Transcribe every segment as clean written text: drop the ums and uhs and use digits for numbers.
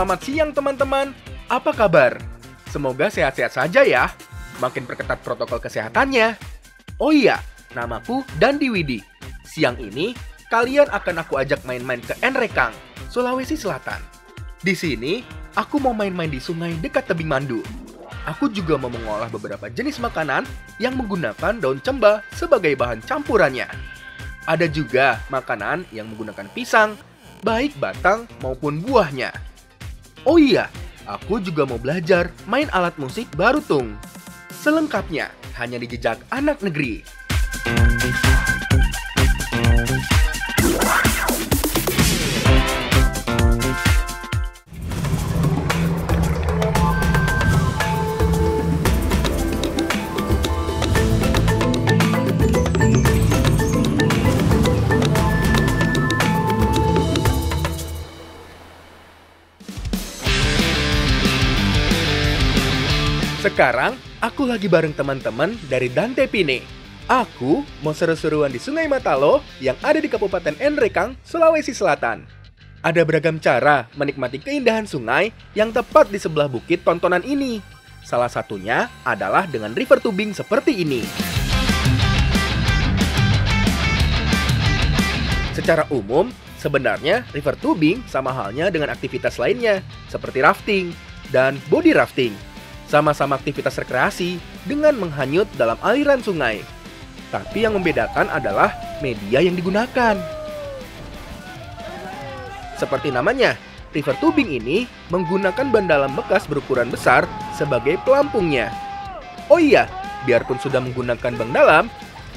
Selamat siang teman-teman, apa kabar? Semoga sehat-sehat saja ya. Makin perketat protokol kesehatannya. Oh iya, namaku Dandi Widi. Siang ini, kalian akan aku ajak main-main ke Enrekang, Sulawesi Selatan. Di sini, aku mau main-main di sungai dekat tebing Mandu. Aku juga mau mengolah beberapa jenis makanan yang menggunakan daun cemba sebagai bahan campurannya. Ada juga makanan yang menggunakan pisang, baik batang maupun buahnya. Oh iya, aku juga mau belajar main alat musik barutung. Selengkapnya hanya di Jejak Anak Negeri. Sekarang, aku lagi bareng teman-teman dari Dante Pine. Aku mau seru-seruan di Sungai Matalo yang ada di Kabupaten Enrekang, Sulawesi Selatan. Ada beragam cara menikmati keindahan sungai yang tepat di sebelah bukit tontonan ini. Salah satunya adalah dengan river tubing seperti ini. Secara umum, sebenarnya river tubing sama halnya dengan aktivitas lainnya, seperti rafting dan body rafting. Sama-sama aktivitas rekreasi dengan menghanyut dalam aliran sungai. Tapi yang membedakan adalah media yang digunakan. Seperti namanya, river tubing ini menggunakan ban dalam bekas berukuran besar sebagai pelampungnya. Oh iya, biarpun sudah menggunakan ban dalam,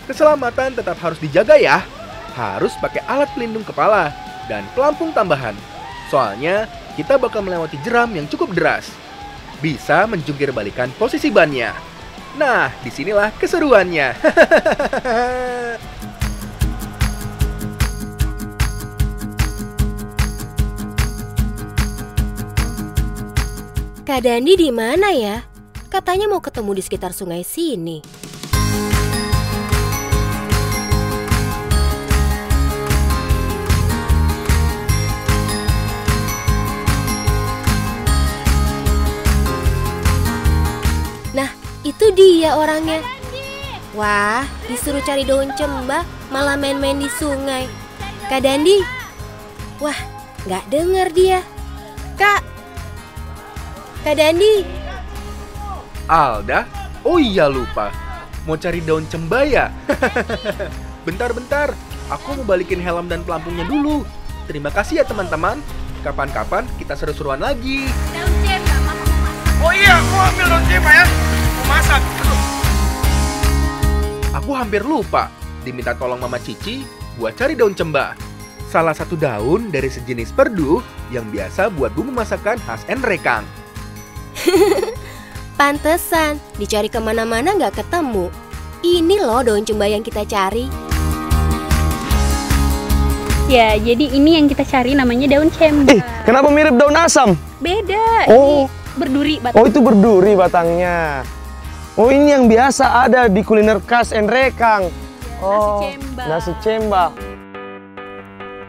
keselamatan tetap harus dijaga ya. Harus pakai alat pelindung kepala dan pelampung tambahan. Soalnya, kita bakal melewati jeram yang cukup deras. Bisa menjungkir balikan posisi bannya. Nah, disinilah keseruannya. Kak Dandi di mana ya? Katanya mau ketemu di sekitar sungai sini. Itu dia orangnya. Wah, disuruh cari daun cemba, malah main-main di sungai. Kak Dandi. Wah, nggak dengar dia. Kak Dandi. Alda? Oh iya lupa. Mau cari daun cemba ya? Bentar-bentar, aku mau balikin helm dan pelampungnya dulu. Terima kasih ya teman-teman. Kapan-kapan kita seru-seruan lagi. Daun cemba, mama mau masak. Oh iya, aku ambil daun cemba ya. Masak. Aku hampir lupa diminta tolong Mama Cici buat cari daun cemba. Salah satu daun dari sejenis perdu yang biasa buat bumbu masakan khas Enrekang. Pantesan, dicari kemana-mana nggak ketemu. Ini loh daun cemba yang kita cari. Ya, jadi ini yang kita cari namanya daun cemba. Kenapa mirip daun asam? Beda. Oh, ini berduri batang. Oh, itu berduri batangnya. Oh, ini yang biasa ada di kuliner khas Enrekang. Nasi cemba.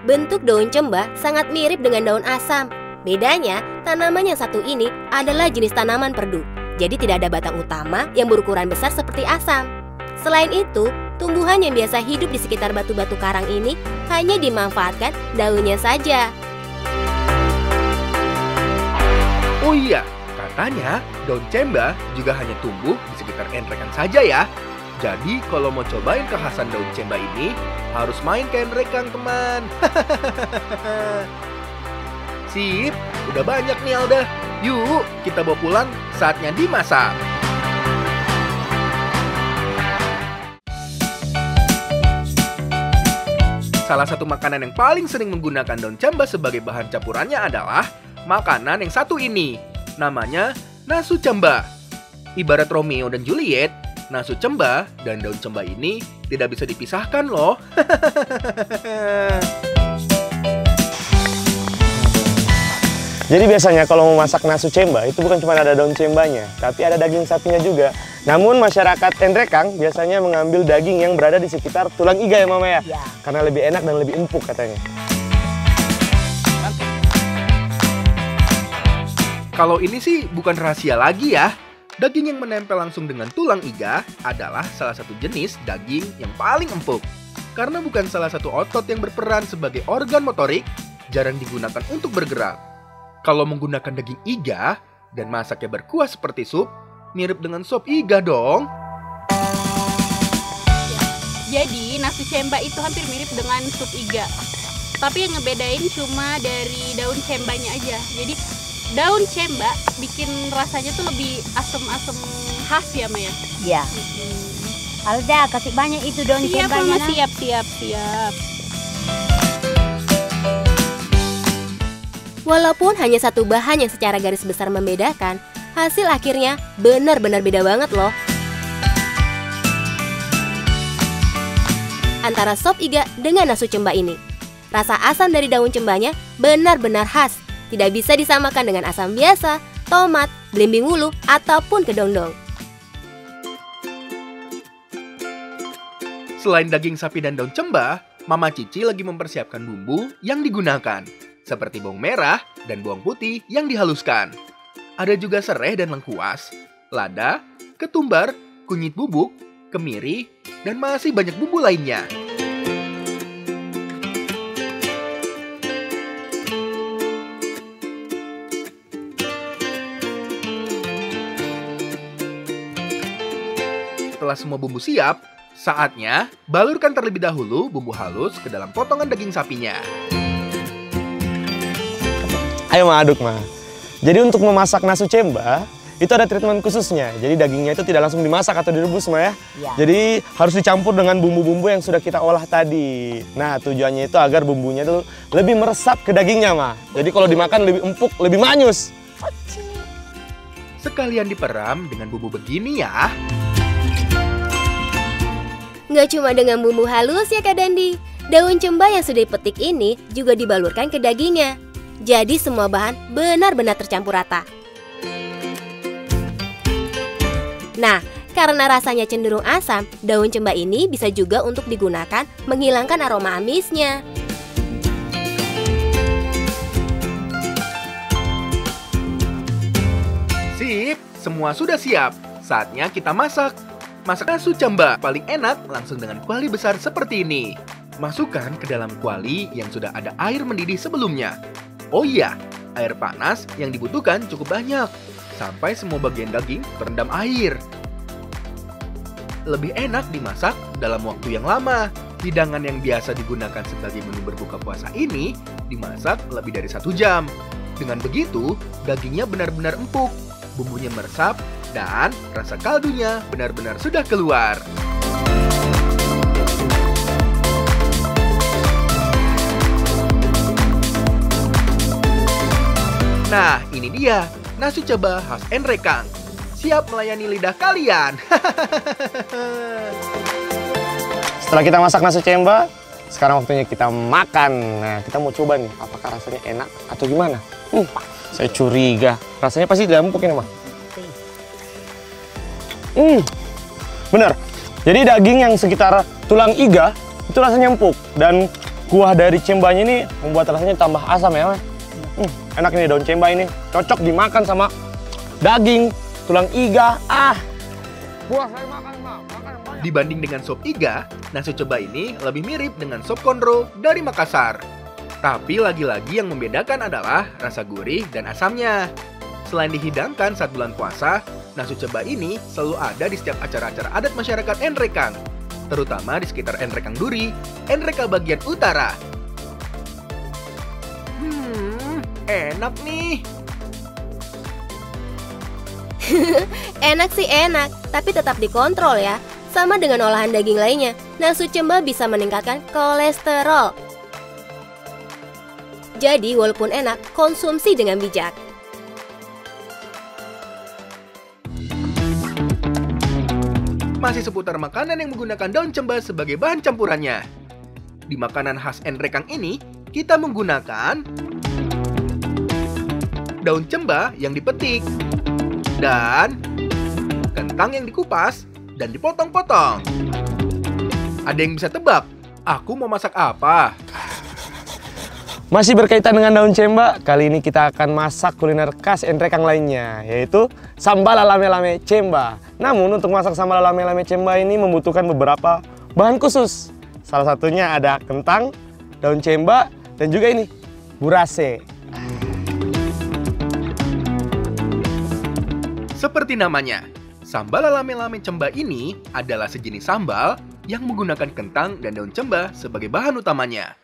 Bentuk daun cemba sangat mirip dengan daun asam. Bedanya, tanaman yang satu ini adalah jenis tanaman perdu. Jadi tidak ada batang utama yang berukuran besar seperti asam. Selain itu, tumbuhan yang biasa hidup di sekitar batu-batu karang ini hanya dimanfaatkan daunnya saja. Oh iya, katanya daun cemba juga hanya tumbuh di sekitar Enrekang saja ya. Jadi kalau mau cobain kekhasan daun cemba ini, harus main ke Enrekang teman. Sip, udah banyak nih Alda. Yuk, kita bawa pulang, saatnya dimasak. Salah satu makanan yang paling sering menggunakan daun cemba sebagai bahan campurannya adalah makanan yang satu ini. Namanya nasu cemba. Ibarat Romeo dan Juliet, nasu cemba dan daun cemba ini tidak bisa dipisahkan loh. Jadi biasanya kalau mau masak nasu cemba itu bukan cuma ada daun cembanya, tapi ada daging sapinya juga. Namun masyarakat Enrekang biasanya mengambil daging yang berada di sekitar tulang iga ya Mama ya? Ya. Karena lebih enak dan lebih empuk katanya. Kalau ini sih bukan rahasia lagi ya. Daging yang menempel langsung dengan tulang iga adalah salah satu jenis daging yang paling empuk. Karena bukan salah satu otot yang berperan sebagai organ motorik, jarang digunakan untuk bergerak. Kalau menggunakan daging iga dan masaknya berkuah seperti sup, mirip dengan sop iga dong. Jadi nasi cemba itu hampir mirip dengan sup iga. Tapi yang ngebedain cuma dari daun cembanya aja. Jadi daun cemba bikin rasanya tuh lebih asem-asem khas ya, Maya? Ya. Alda, kasih banyak itu daun Siap, cembanya. Mama, Nak. siap. Walaupun hanya satu bahan yang secara garis besar membedakan, hasil akhirnya benar-benar beda banget loh. Antara sop iga dengan nasu cemba ini. Rasa asam dari daun cembanya benar-benar khas. Tidak bisa disamakan dengan asam biasa, tomat, belimbing wuluh, ataupun kedondong. Selain daging sapi dan daun cemba, Mama Cici lagi mempersiapkan bumbu yang digunakan, seperti bawang merah dan bawang putih yang dihaluskan. Ada juga serai dan lengkuas, lada, ketumbar, kunyit bubuk, kemiri, dan masih banyak bumbu lainnya. Setelah semua bumbu siap, saatnya balurkan terlebih dahulu bumbu halus ke dalam potongan daging sapinya. Ayo Ma, aduk Ma. Jadi untuk memasak nasu cemba, itu ada treatment khususnya. Jadi dagingnya itu tidak langsung dimasak atau direbus Ma ya. Ya. Jadi harus dicampur dengan bumbu-bumbu yang sudah kita olah tadi. Nah tujuannya itu agar bumbunya itu lebih meresap ke dagingnya Ma. Jadi kalau dimakan lebih empuk, lebih manyus. Sekalian diperam dengan bumbu begini ya. Nggak cuma dengan bumbu halus ya Kak Dandi. Daun cemba yang sudah dipetik ini juga dibalurkan ke dagingnya. Jadi semua bahan benar-benar tercampur rata. Nah, karena rasanya cenderung asam, daun cemba ini bisa juga untuk digunakan menghilangkan aroma amisnya. Sip, semua sudah siap. Saatnya kita masak. Masak nasu cemba paling enak langsung dengan kuali besar seperti ini. Masukkan ke dalam kuali yang sudah ada air mendidih sebelumnya. Oh iya, air panas yang dibutuhkan cukup banyak, sampai semua bagian daging terendam air. Lebih enak dimasak dalam waktu yang lama. Hidangan yang biasa digunakan sebagai menu berbuka puasa ini dimasak lebih dari 1 jam. Dengan begitu, dagingnya benar-benar empuk, bumbunya meresap, dan rasa kaldunya benar-benar sudah keluar. Nah, ini dia nasu cemba khas Enrekang. Siap melayani lidah kalian. Setelah kita masak nasu cemba, sekarang waktunya kita makan. Nah, kita mau coba nih, apakah rasanya enak atau gimana? Saya curiga, rasanya pasti tidak empuk ini, Mah. Bener. Jadi daging yang sekitar tulang iga itu rasanya empuk dan kuah dari cembanya ini membuat rasanya tambah asam ya, Mah. Enak ini daun cemba ini, cocok dimakan sama daging tulang iga. Buah saya makan, Mah. Dibanding dengan sop iga, nasu cemba ini lebih mirip dengan sop konro dari Makassar. Tapi lagi-lagi yang membedakan adalah rasa gurih dan asamnya. Selain dihidangkan saat bulan puasa, nasu cemba ini selalu ada di setiap acara-acara adat masyarakat Enrekang, terutama di sekitar Enrekang Duri, Enrekang bagian utara. Enak nih. Enak sih enak, tapi tetap dikontrol ya. Sama dengan olahan daging lainnya, nasu cemba bisa meningkatkan kolesterol. Jadi walaupun enak, konsumsi dengan bijak. Masih seputar makanan yang menggunakan daun cemba sebagai bahan campurannya. Di makanan khas Enrekang ini, kita menggunakan daun cemba yang dipetik, dan kentang yang dikupas dan dipotong-potong. Ada yang bisa tebak, aku mau masak apa? Masih berkaitan dengan daun cemba, kali ini kita akan masak kuliner khas Enrekang lainnya, yaitu sambal lame-lame cemba. Namun untuk masak sambal lame-lame cemba ini membutuhkan beberapa bahan khusus. Salah satunya ada kentang, daun cemba, dan juga ini, burase. Seperti namanya, sambal lame-lame cemba ini adalah sejenis sambal yang menggunakan kentang dan daun cemba sebagai bahan utamanya.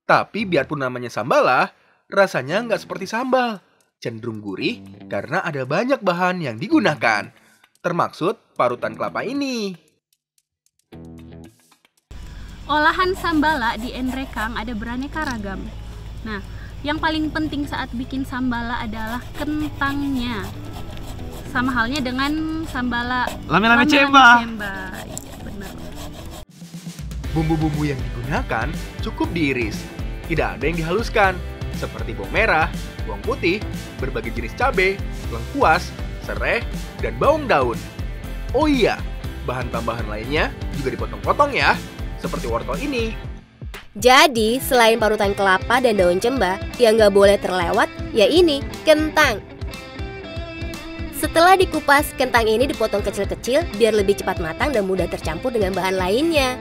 Tapi biarpun namanya sambala, rasanya nggak seperti sambal. Cenderung gurih karena ada banyak bahan yang digunakan, termaksud parutan kelapa ini. Olahan sambala di Enrekang ada beraneka ragam. Nah, yang paling penting saat bikin sambala adalah kentangnya. Sama halnya dengan sambala Lame-lame cemba. Iya, benar. Bumbu-bumbu yang digunakan cukup diiris. Tidak ada yang dihaluskan, seperti bawang merah, bawang putih, berbagai jenis cabai, lengkuas, serai, dan bawang daun. Oh iya, bahan tambahan lainnya juga dipotong-potong ya, seperti wortel ini. Jadi, selain parutan kelapa dan daun cemba, yang nggak boleh terlewat, ya ini, kentang. Setelah dikupas, kentang ini dipotong kecil-kecil biar lebih cepat matang dan mudah tercampur dengan bahan lainnya.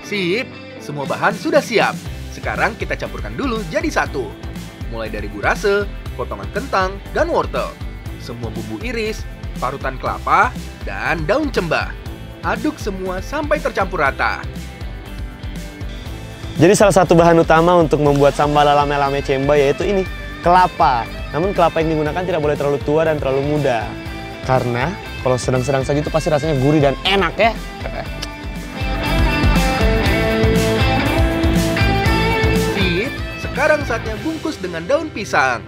Sip, semua bahan sudah siap. Sekarang kita campurkan dulu jadi satu. Mulai dari burase, potongan kentang, dan wortel. Semua bumbu iris, parutan kelapa, dan daun cemba. Aduk semua sampai tercampur rata. Jadi salah satu bahan utama untuk membuat sambal lame-lame cemba yaitu ini, kelapa. Namun kelapa yang digunakan tidak boleh terlalu tua dan terlalu muda. Karena kalau sedang-sedang saja itu pasti rasanya gurih dan enak ya. Sekarang saatnya bungkus dengan daun pisang.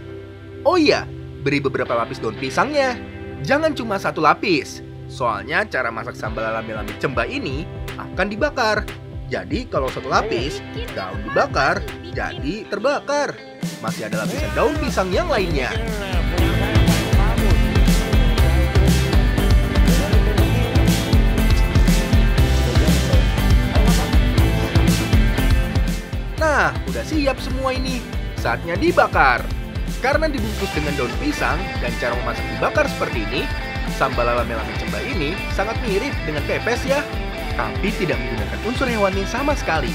Oh iya, beri beberapa lapis daun pisangnya. Jangan cuma satu lapis. Soalnya cara masak sambal lame-lame cemba ini akan dibakar. Jadi kalau satu lapis, daun dibakar, jadi terbakar. Masih ada lapisan daun pisang yang lainnya. Nah, udah siap semua ini. Saatnya dibakar. Karena dibungkus dengan daun pisang dan cara memasak dibakar seperti ini, sambal lame-lame cemba ini sangat mirip dengan pepes ya. Tapi tidak menggunakan unsur hewani sama sekali.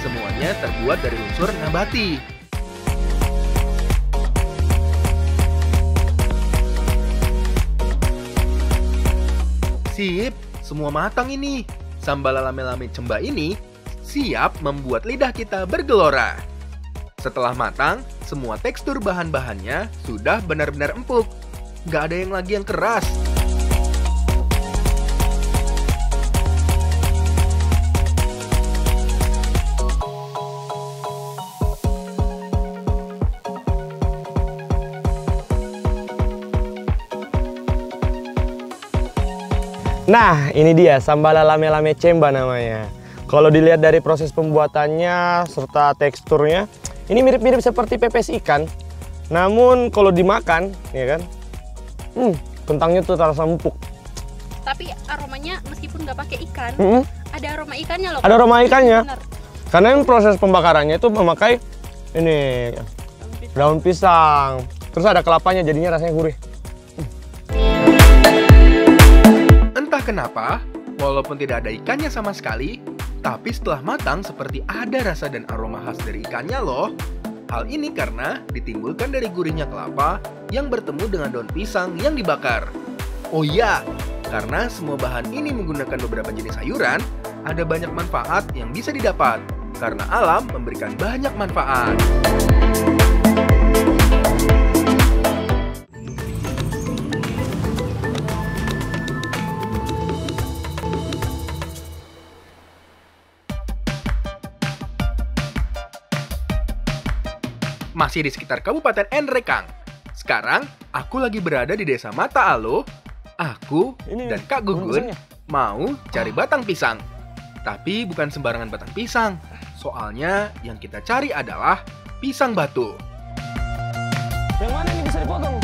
Semuanya terbuat dari unsur nabati. Sip, semua matang ini. Sambal lame-lame cemba ini siap membuat lidah kita bergelora. Setelah matang, semua tekstur bahan-bahannya sudah benar-benar empuk. Gak ada yang lagi yang keras. Nah, ini dia sambal lame-lame cemba namanya. Kalau dilihat dari proses pembuatannya serta teksturnya, ini mirip-mirip seperti pepes ikan. Namun kalau dimakan, ya kan, kentangnya tuh terasa empuk. Tapi aromanya meskipun nggak pakai ikan, ada aroma ikannya loh. Ada aroma ikannya. Bener. Karena yang proses pembakarannya itu memakai ini daun pisang. Terus ada kelapanya, jadinya rasanya gurih. Entah kenapa, walaupun tidak ada ikannya sama sekali, tapi setelah matang seperti ada rasa dan aroma khas dari ikannya loh. Hal ini karena ditimbulkan dari gurihnya kelapa yang bertemu dengan daun pisang yang dibakar. Oh iya, karena semua bahan ini menggunakan beberapa jenis sayuran, ada banyak manfaat yang bisa didapat. Karena alam memberikan banyak manfaat. Masih di sekitar Kabupaten Enrekang. Sekarang, aku lagi berada di Desa Mata Alo. Aku dan Kak Gugun mau cari batang pisang. Tapi bukan sembarangan batang pisang. Soalnya yang kita cari adalah pisang batu. Yang mana ini bisa dipotong?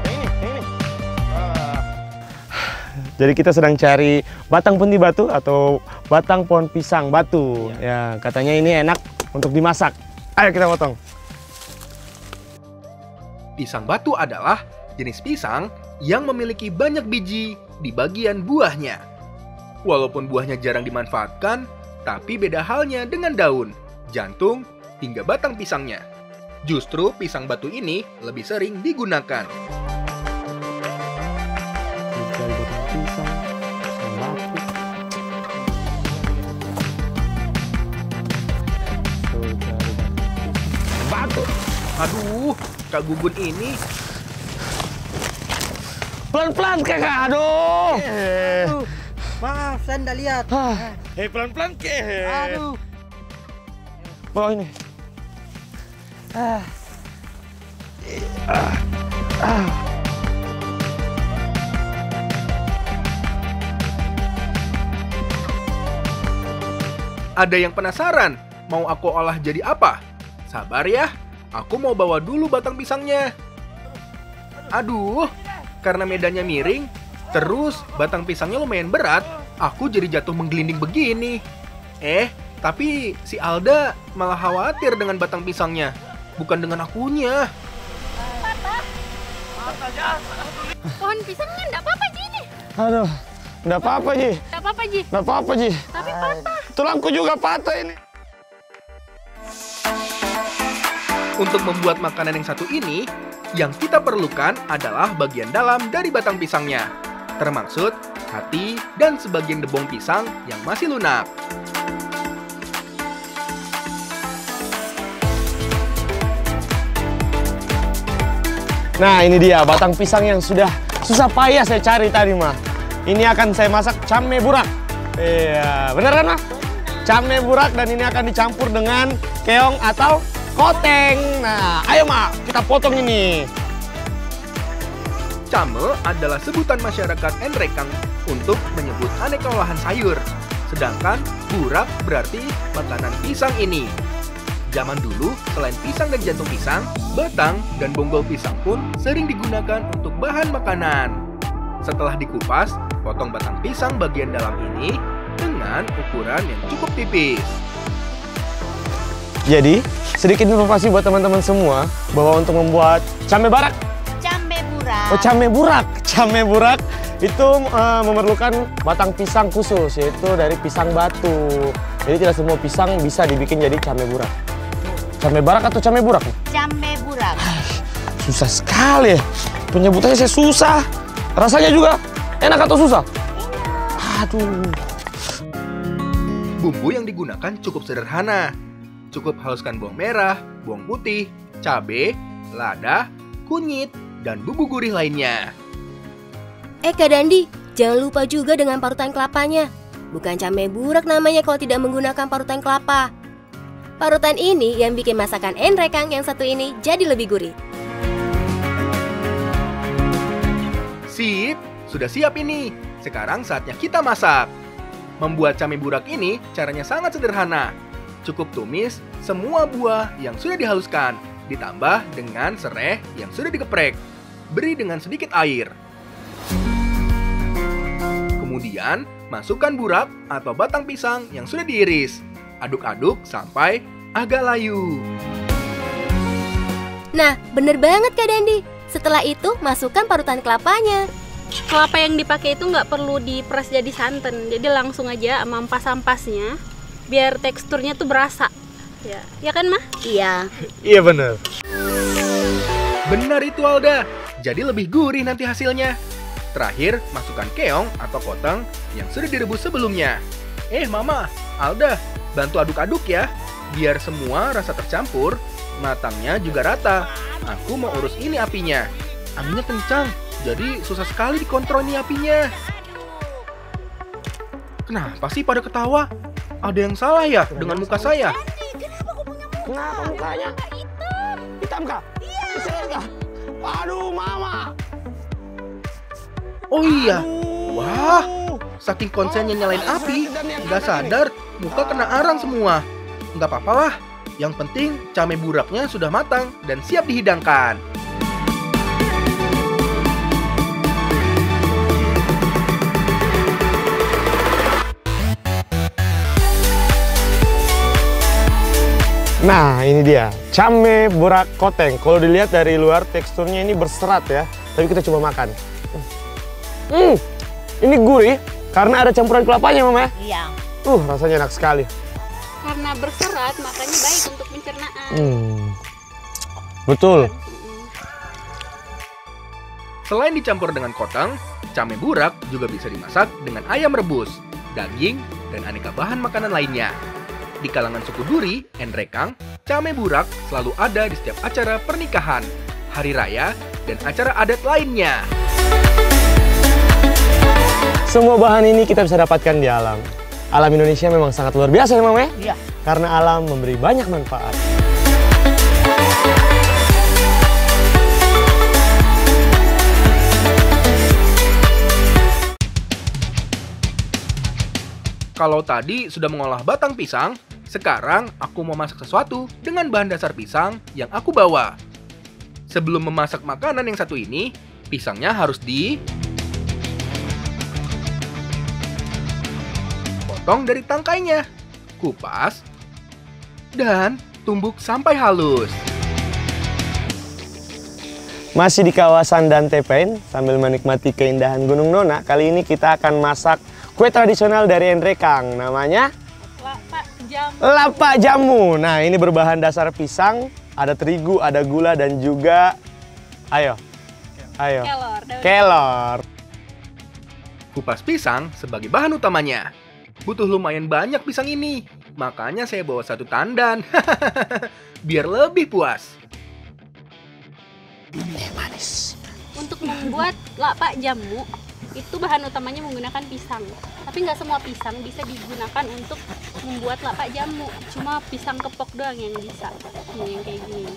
Yang ini. Jadi kita sedang cari batang pundi batu atau batang pohon pisang batu. Ya, katanya ini enak untuk dimasak. Ayo kita potong. Pisang batu adalah jenis pisang yang memiliki banyak biji di bagian buahnya. Walaupun buahnya jarang dimanfaatkan, tapi beda halnya dengan daun, jantung, hingga batang pisangnya. Justru pisang batu ini lebih sering digunakan. Aduh, Kak Gugun ini pelan-pelan kakak, aduh. Maaf, saya nggak lihat. Pelan-pelan ke. Aduh. Bawa ini. Ada yang penasaran mau aku olah jadi apa? Sabar ya, aku mau bawa dulu batang pisangnya. Aduh, karena medannya miring, terus batang pisangnya lumayan berat, aku jadi jatuh menggelinding begini. Tapi si Alda malah khawatir dengan batang pisangnya, bukan dengan akunya. Pohon pisangnya enggak apa-apa Ji ini. Aduh, enggak apa-apa Ji. Enggak apa-apa Ji. Enggak apa-apa Ji. Tapi patah. Tulangku juga patah ini. Untuk membuat makanan yang satu ini, yang kita perlukan adalah bagian dalam dari batang pisangnya, termaksud hati dan sebagian debong pisang yang masih lunak. Nah, ini dia batang pisang yang sudah susah payah saya cari tadi, mah. Ini akan saya masak came burak. Iya, bener kan, mah? Came burak, dan ini akan dicampur dengan keong atau koteng. Nah, ayo mah, kita potong ini. Came adalah sebutan masyarakat Enrekang untuk menyebut aneka olahan sayur. Sedangkan burak berarti makanan pisang ini. Zaman dulu, selain pisang dan jantung pisang, batang dan bonggol pisang pun sering digunakan untuk bahan makanan. Setelah dikupas, potong batang pisang bagian dalam ini dengan ukuran yang cukup tipis. Jadi, sedikit informasi buat teman-teman semua bahwa untuk membuat came barak, came burak itu memerlukan batang pisang khusus, yaitu dari pisang batu. Jadi tidak semua pisang bisa dibikin jadi came burak. Came barak atau came burak? Came burak. Susah sekali ya. Penyebutannya saya susah. Rasanya juga enak atau susah? Aduh. Bumbu yang digunakan cukup sederhana. Cukup haluskan bawang merah, bawang putih, cabai, lada, kunyit, dan bumbu gurih lainnya. Kak Dandi, jangan lupa juga dengan parutan kelapanya. Bukan came burak namanya kalau tidak menggunakan parutan kelapa. Parutan ini yang bikin masakan Enrekang yang satu ini jadi lebih gurih. Sip, sudah siap ini. Sekarang saatnya kita masak. Membuat came burak ini caranya sangat sederhana. Cukup tumis semua buah yang sudah dihaluskan, ditambah dengan serai yang sudah digeprek. Beri dengan sedikit air. Kemudian, masukkan burak atau batang pisang yang sudah diiris. Aduk-aduk sampai agak layu. Nah, bener banget Kak Dandi. Setelah itu, masukkan parutan kelapanya. Kelapa yang dipakai itu nggak perlu diperas jadi santan, jadi langsung aja sama ampas-ampasnya, biar teksturnya tuh berasa. Ya kan, Mah? Iya. Iya bener. Benar itu Alda, jadi lebih gurih nanti hasilnya. Terakhir, masukkan keong atau koteng yang sudah direbus sebelumnya. Mama, Alda, bantu aduk-aduk ya, biar semua rasa tercampur, matangnya juga rata. Aku mau urus ini apinya. Anginnya kencang, jadi susah sekali dikontrol ini apinya. Kenapa sih pada ketawa? Ada yang salah ya dengan muka saya? Kenapa mukanya? Hitam kah? Iya. Aduh, Mama. Oh iya, wah, saking konsennya nyalain api, nggak sadar muka kena arang semua. Nggak apa-apa lah, yang penting came buraknya sudah matang dan siap dihidangkan. Nah, ini dia, came burak koteng. Kalau dilihat dari luar teksturnya ini berserat ya. Tapi kita coba makan. Ini gurih karena ada campuran kelapanya, Mama. Iya. Rasanya enak sekali. Karena berserat, makanya baik untuk pencernaan. Betul. Selain dicampur dengan koteng, came burak juga bisa dimasak dengan ayam rebus, daging, dan aneka bahan makanan lainnya. Di kalangan suku Duri, Endrekang, came burak selalu ada di setiap acara pernikahan, hari raya, dan acara adat lainnya. Semua bahan ini kita bisa dapatkan di alam. Alam Indonesia memang sangat luar biasa ya, Mama? Iya. Karena alam memberi banyak manfaat. Kalau tadi sudah mengolah batang pisang, sekarang aku mau masak sesuatu dengan bahan dasar pisang yang aku bawa. Sebelum memasak makanan yang satu ini, pisangnya harus dipotong dari tangkainya, kupas, dan tumbuk sampai halus. Masih di kawasan Dante Pain, sambil menikmati keindahan Gunung Nona, kali ini kita akan masak kue tradisional dari Endrekang, namanya Lapa Jamu. Nah, ini berbahan dasar pisang, ada terigu, ada gula, dan juga kelor. Kupas pisang sebagai bahan utamanya. Butuh lumayan banyak pisang ini, makanya saya bawa satu tandan. Biar lebih puas. Manis. Untuk membuat lapa jamu, itu bahan utamanya menggunakan pisang. Tapi nggak semua pisang bisa digunakan untuk membuat lapa jamu. Cuma pisang kepok doang yang bisa. Yang kayak gini.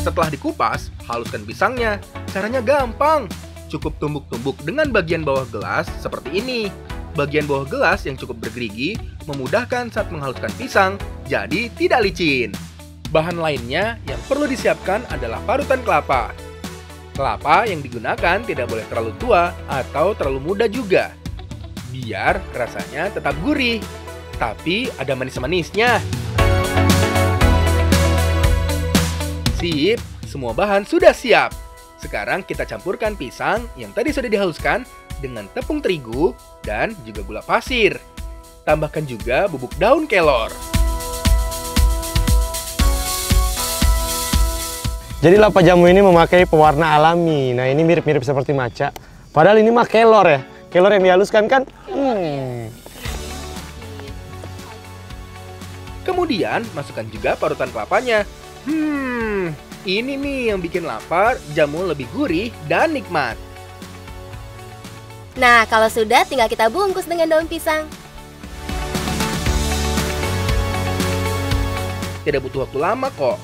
Setelah dikupas, haluskan pisangnya. Caranya gampang. Cukup tumbuk-tumbuk dengan bagian bawah gelas seperti ini. Bagian bawah gelas yang cukup bergerigi memudahkan saat menghaluskan pisang, jadi tidak licin. Bahan lainnya yang perlu disiapkan adalah parutan kelapa. Kelapa yang digunakan tidak boleh terlalu tua atau terlalu muda juga. Biar rasanya tetap gurih, tapi ada manis-manisnya. Sip, semua bahan sudah siap. Sekarang kita campurkan pisang yang tadi sudah dihaluskan dengan tepung terigu dan juga gula pasir. Tambahkan juga bubuk daun kelor. Jadi lapa jamu ini memakai pewarna alami. Nah, ini mirip-mirip seperti maca. Padahal ini mah kelor ya. Kelor yang dihaluskan kan? Kemudian masukkan juga parutan kelapanya. Ini nih yang bikin lapar, jamu lebih gurih dan nikmat. Nah, kalau sudah tinggal kita bungkus dengan daun pisang. Tidak butuh waktu lama kok.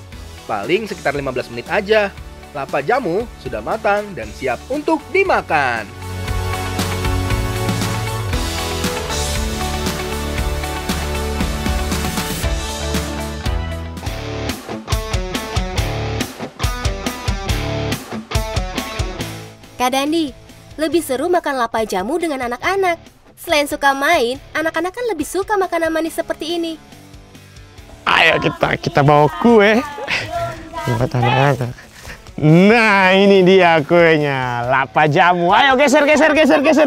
Paling sekitar 15 menit aja. Lapa jamu sudah matang dan siap untuk dimakan. Kak Dandi, lebih seru makan lapa jamu dengan anak-anak. Selain suka main, anak-anak kan lebih suka makanan manis seperti ini. Ayo kita bawa kue. Buat anak-anak. Nah, ini dia kuenya, lapa jamu. Ayo geser.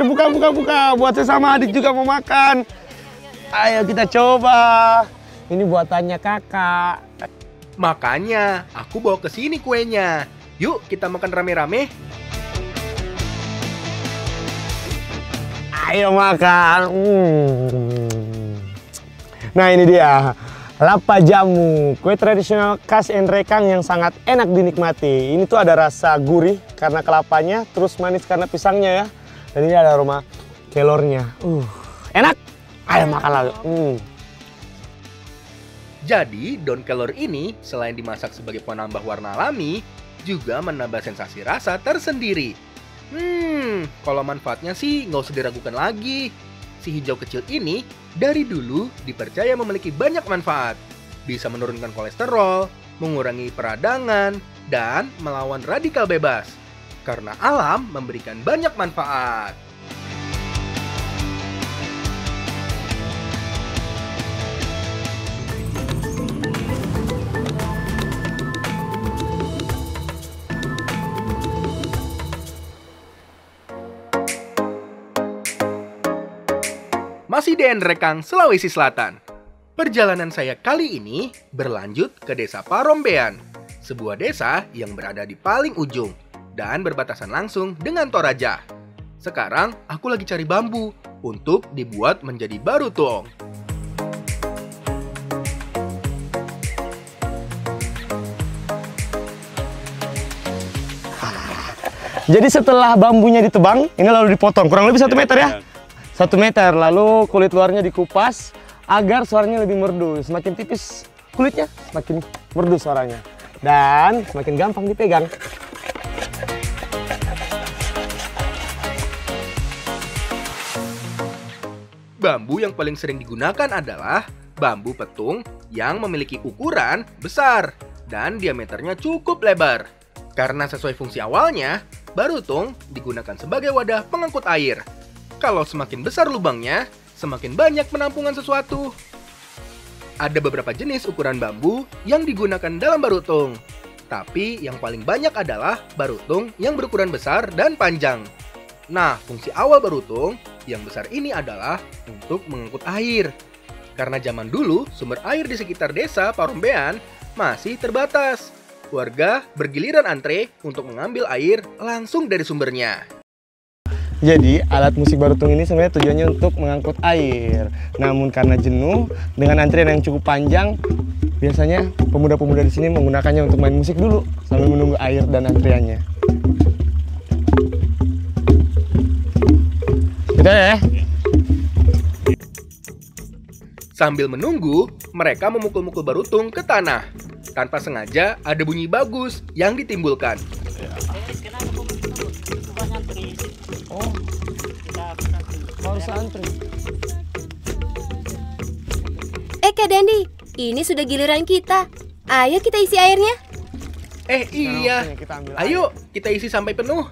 Buka. Buat sesama adik juga mau makan. Ayo kita coba. Ini buatannya kakak. Makanya aku bawa ke sini kuenya. Yuk kita makan rame-rame. Ayo makan. Nah, ini dia. Lapa jamu, kue tradisional khas Endrekang yang sangat enak dinikmati. Ini tuh ada rasa gurih karena kelapanya, terus manis karena pisangnya ya. Dan ini ada aroma kelornya. Enak. Ayo makan lagi. Jadi, daun kelor ini selain dimasak sebagai penambah warna alami, juga menambah sensasi rasa tersendiri. Kalau manfaatnya sih nggak usah diragukan lagi. Si hijau kecil ini dari dulu dipercaya memiliki banyak manfaat. Bisa menurunkan kolesterol, mengurangi peradangan, dan melawan radikal bebas. Karena alam memberikan banyak manfaat. masih di Nrekang, Sulawesi Selatan. Perjalanan saya kali ini berlanjut ke Desa Parombean, sebuah desa yang berada di paling ujung dan berbatasan langsung dengan Toraja. Sekarang aku lagi cari bambu untuk dibuat menjadi barutong. Jadi setelah bambunya ditebang, ini lalu dipotong, kurang lebih 1 meter ya? 1 meter, lalu kulit luarnya dikupas agar suaranya lebih merdu. Semakin tipis kulitnya, semakin merdu suaranya. Dan semakin gampang dipegang. Bambu yang paling sering digunakan adalah bambu petung yang memiliki ukuran besar dan diameternya cukup lebar. Karena sesuai fungsi awalnya, barutong digunakan sebagai wadah pengangkut air. Kalau semakin besar lubangnya, semakin banyak penampungan sesuatu. Ada beberapa jenis ukuran bambu yang digunakan dalam barutong. Tapi yang paling banyak adalah barutong yang berukuran besar dan panjang. Nah, fungsi awal barutong yang besar ini adalah untuk mengangkut air. Karena zaman dulu sumber air di sekitar desa Parombean masih terbatas. Warga bergiliran antre untuk mengambil air langsung dari sumbernya. Jadi alat musik barutong ini sebenarnya tujuannya untuk mengangkut air. Namun karena jenuh dengan antrian yang cukup panjang, biasanya pemuda-pemuda di sini menggunakannya untuk main musik dulu sambil menunggu air dan antriannya. Gitu ya. Sambil menunggu, mereka memukul-mukul barutong ke tanah. Tanpa sengaja ada bunyi bagus yang ditimbulkan. Oh, harus antri. Kak Dandi, ini sudah giliran kita. Ayo kita isi airnya. Iya. Ayo kita isi sampai penuh.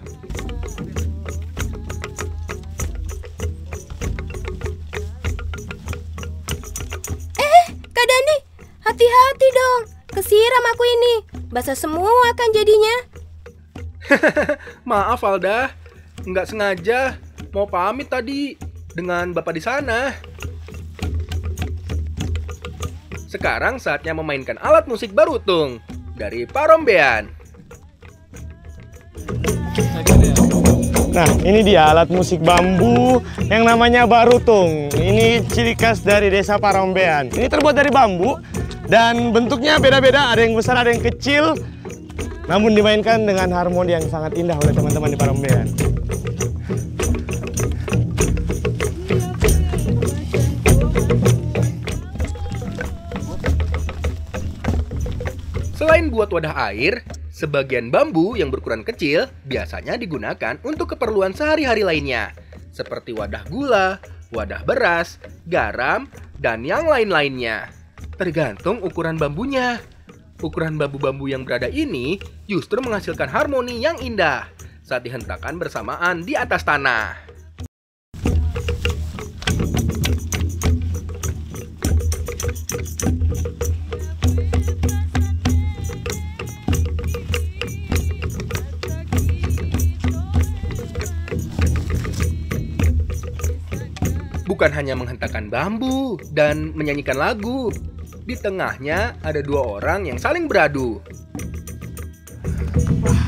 Kak Dandi, hati-hati dong. Kesiram aku ini. Basah semua kan jadinya. Maaf Alda, nggak sengaja. Mau pamit tadi dengan bapak di sana. Sekarang saatnya memainkan alat musik barutong dari Parombean. Nah, ini dia alat musik bambu yang namanya barutong. Ini ciri khas dari desa Parombean. Ini terbuat dari bambu dan bentuknya beda-beda, ada yang besar, ada yang kecil. Namun dimainkan dengan harmoni yang sangat indah oleh teman-teman di Parombean. Selain buat wadah air, sebagian bambu yang berukuran kecil biasanya digunakan untuk keperluan sehari-hari lainnya, seperti wadah gula, wadah beras, garam, dan yang lain-lainnya. Tergantung ukuran bambunya. Ukuran bambu-bambu yang berada ini justru menghasilkan harmoni yang indah saat dihentakkan bersamaan di atas tanah. Bukan hanya menghentakkan bambu dan menyanyikan lagu. Di tengahnya ada 2 orang yang saling beradu.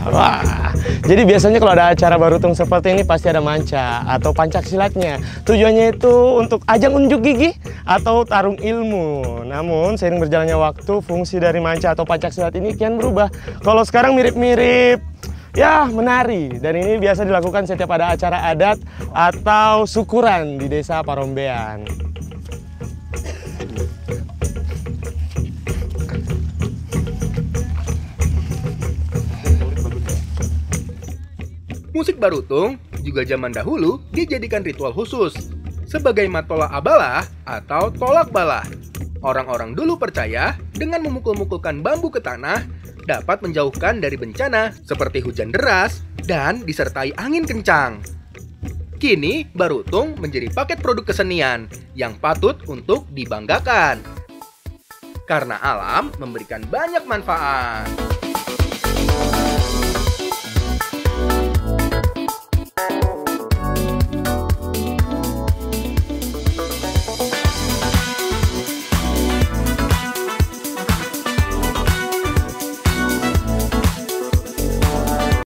Wah, jadi biasanya kalau ada acara barutong seperti ini pasti ada manca atau pancak silatnya. Tujuannya itu untuk ajang unjuk gigi atau tarung ilmu. Namun seiring berjalannya waktu, fungsi dari manca atau pancak silat ini kian berubah. Kalau sekarang mirip-mirip ya menari, dan ini biasa dilakukan setiap ada acara adat atau syukuran di desa Parombean. Musik barutong juga zaman dahulu dijadikan ritual khusus sebagai matola abalah atau tolak bala. Orang-orang dulu percaya dengan memukul-mukulkan bambu ke tanah dapat menjauhkan dari bencana seperti hujan deras dan disertai angin kencang. Kini barutong menjadi paket produk kesenian yang patut untuk dibanggakan. Karena alam memberikan banyak manfaat.